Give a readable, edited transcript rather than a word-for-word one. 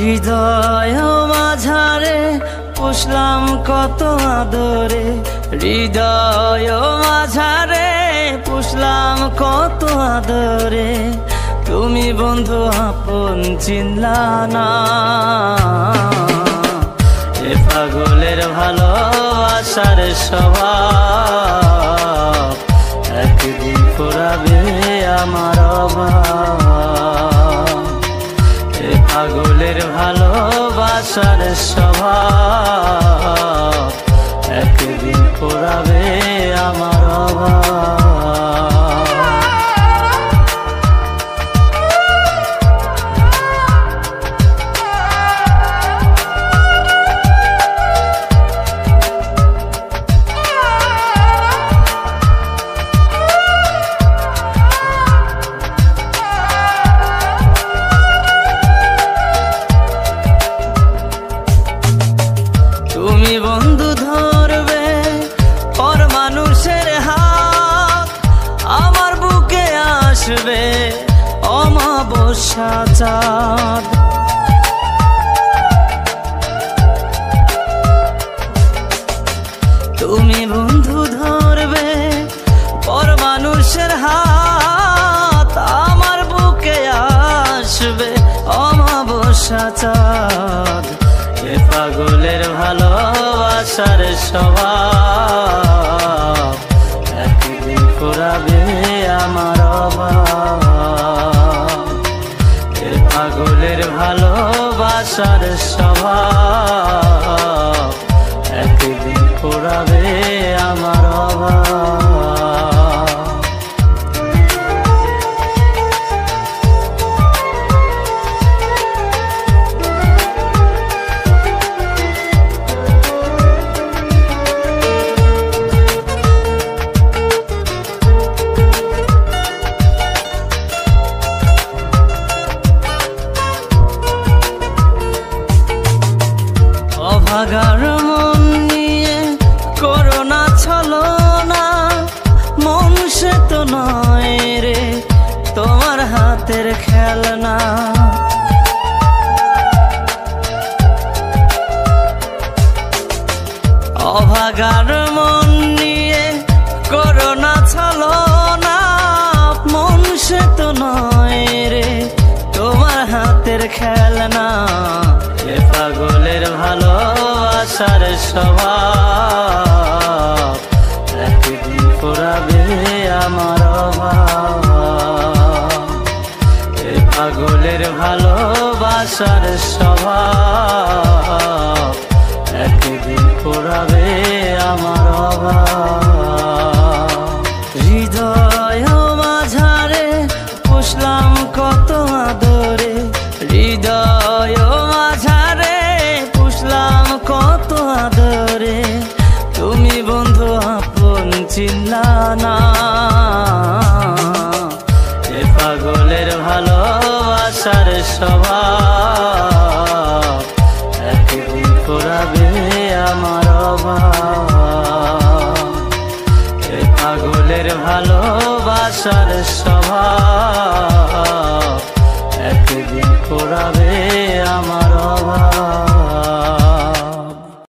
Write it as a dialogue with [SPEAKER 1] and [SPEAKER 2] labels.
[SPEAKER 1] হৃদয় মাঝারে পুষলাম কত আদরে, হৃদয় মাঝারে পুষলাম কত আদরে, তুমি বন্ধু আপন চিনলা না। এ পাগলের ভালোবাসার স্বভাব একদিন ফুরাবে আমার অভাব। এ পাগলের ভালোবাসার স্বভাব একদিন ফুরাবে আমার অভাব। তুমি বন্ধু ধরবে পর মানুষের হাত, আমার বুকে আসবে অমাবস্যা চাঁদ। তুমি বন্ধু ধরবে পর মানুষের হাত, আমার বুকে আসবে অমাবস্যা চাঁদ। এ পাগলের ভালোবাসার স্বভাব একদিন ফুরাবে আমার অভাব। এ পাগলের ভালোবাসার স্বভাব একদিন ফুরাবে আমার অভাব। অভাগার মন নিয়ে করোনা ছলনা, মন সে তো নয় রে তোমার হাতের খেলনা। অভাগার মন নিয়ে করোনা ছলনা, মন সে তো নয় রে তোমার হাতের খেলনা। এ পাগলের ভালোবাসার স্বভাব একদিন ফুরাবে আমার অভাব। এ পাগলের ভালোবাসার স্বভাব একদিন ফুরাবে আমার অভাব। হৃদয় মাঝারে পুষলাম কত আদরে, হৃদয় মাঝারে পুষলাম কত আদরে, তুমি বন্ধু আপন চিনলা না। এ পাগলের ভালোবাসার স্বভাব একদিন ফুরাবে আমার অভাব। এ পাগলের ভালোবাসার স্বভাব